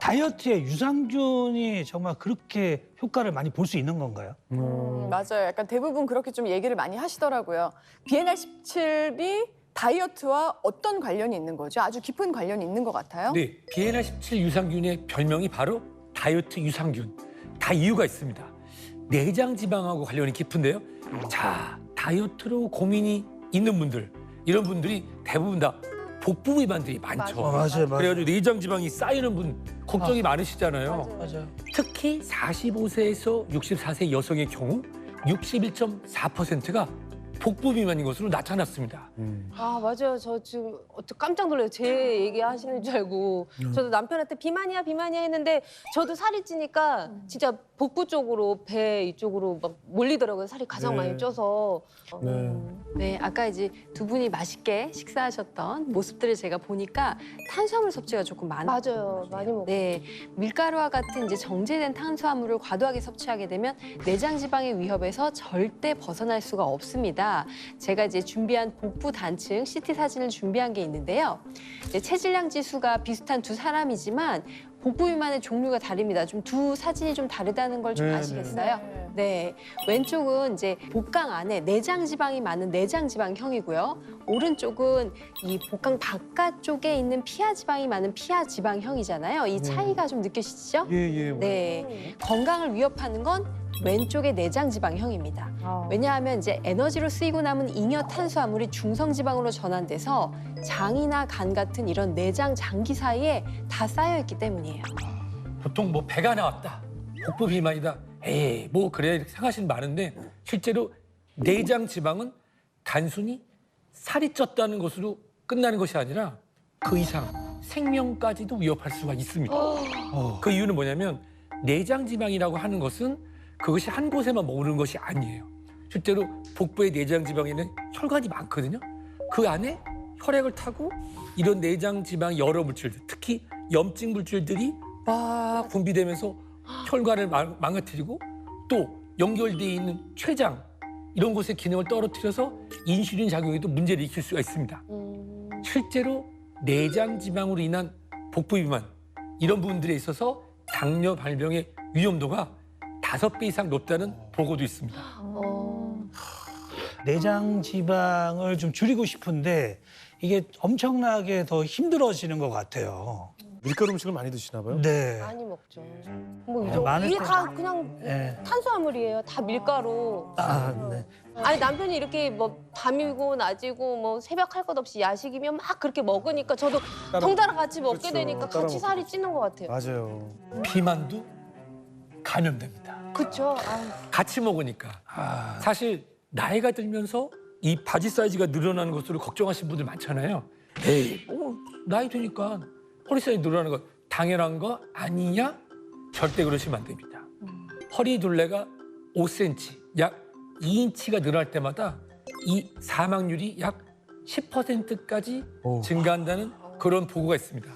다이어트에 유산균이 정말 그렇게 효과를 많이 볼 수 있는 건가요? 맞아요. 약간 대부분 그렇게 좀 얘기를 많이 하시더라고요. 비엔나17이 다이어트와 어떤 관련이 있는 거죠? 아주 깊은 관련이 있는 것 같아요. 네, 비엔나17 유산균의 별명이 바로 다이어트 유산균. 다 이유가 있습니다. 내장 지방하고 관련이 깊은데요. 자, 다이어트로 고민이 있는 분들, 이런 분들이 대부분 다 복부 비만들이 많죠. 맞아요. 그래가지고 내장 지방이 쌓이는 분 걱정이 많으시잖아요. 맞아요. 특히 45세에서 64세 여성의 경우 61.4%가 복부 비만인 것으로 나타났습니다. 아, 맞아요. 저 지금 깜짝 놀라요. 제 얘기하시는 줄 알고. 저도 남편한테 비만이야, 비만이야 했는데 저도 살이 찌니까 진짜 복부 쪽으로, 배 이쪽으로 막 몰리더라고요. 살이 가장 많이 쪄서. 네, 아까 이제 두 분이 맛있게 식사하셨던 모습들을 제가 보니까 탄수화물 섭취가 조금 많은 맞아요. 많이 먹어요. 네, 밀가루와 같은 이제 정제된 탄수화물을 과도하게 섭취하게 되면 내장 지방의 위협에서 절대 벗어날 수가 없습니다. 제가 이제 준비한 복부 단층 CT 사진을 준비한 게 있는데요. 이제 체질량 지수가 비슷한 두 사람이지만 복부 비만의 종류가 다릅니다. 좀 두 사진이 좀 다르다는 걸 좀 아시겠어요? 네, 왼쪽은 이제 복강 안에 내장 지방이 많은 내장 지방형이고요. 오른쪽은 이 복강 바깥쪽에 있는 피하 지방이 많은 피하 지방형이잖아요. 이 차이가 좀 느껴지시죠? 예. 네, 건강을 위협하는 건 왼쪽의 내장 지방형입니다. 왜냐하면 이제 에너지로 쓰이고 남은 잉여 탄수화물이 중성 지방으로 전환돼서 장이나 간 같은 이런 내장 장기 사이에 다 쌓여 있기 때문이에요. 보통 뭐 배가 나왔다, 복부 비만이다, 에이 뭐 그래 이렇게 생각하시는 많은데 실제로 내장 지방은 단순히 살이 쪘다는 것으로 끝나는 것이 아니라 그 이상 생명까지도 위협할 수가 있습니다. 그 이유는 뭐냐면 내장 지방이라고 하는 것은 그것이 한 곳에만 머무르는 것이 아니에요. 실제로 복부의 내장 지방에는 혈관이 많거든요. 그 안에 혈액을 타고 이런 내장 지방 여러 물질들, 특히 염증 물질들이 막 분비되면서 혈관을 망가뜨리고 또 연결되어 있는 췌장 이런 곳의 기능을 떨어뜨려서 인슐린 작용에도 문제를 일으킬 수가 있습니다. 실제로 내장 지방으로 인한 복부 비만 이런 부분들에 있어서 당뇨 발병의 위험도가 5배 이상 높다는 보고도 있습니다. 내장 지방을 좀 줄이고 싶은데 이게 엄청나게 더 힘들어지는 것 같아요. 밀가루 음식을 많이 드시나 봐요? 네. 많이 먹죠. 뭐 네, 이거 많을 이게 때- 다 그냥 네. 탄수화물이에요. 다 밀가루. 네. 아니 남편이 이렇게 뭐 밤이고 낮이고 뭐 새벽 할 것 없이 야식이면 막 그렇게 먹으니까 저도 덩달아 같이 먹게 그렇죠. 되니까 따라 같이 먹게 살이 되죠. 찌는 것 같아요. 맞아요. 비만도 감염됩니다. 그렇죠. 같이 먹으니까. 사실 나이가 들면서 이 바지 사이즈가 늘어나는 것으로 걱정하시는 분들 많잖아요. 에이, 뭐 나이 드니까 허리 사이즈 늘어나는 거 당연한 거 아니냐? 절대 그러시면 안 됩니다. 허리 둘레가 5cm, 약 2인치가 늘어날 때마다 이 사망률이 약 10%까지 오. 증가한다는 그런 보고가 있습니다.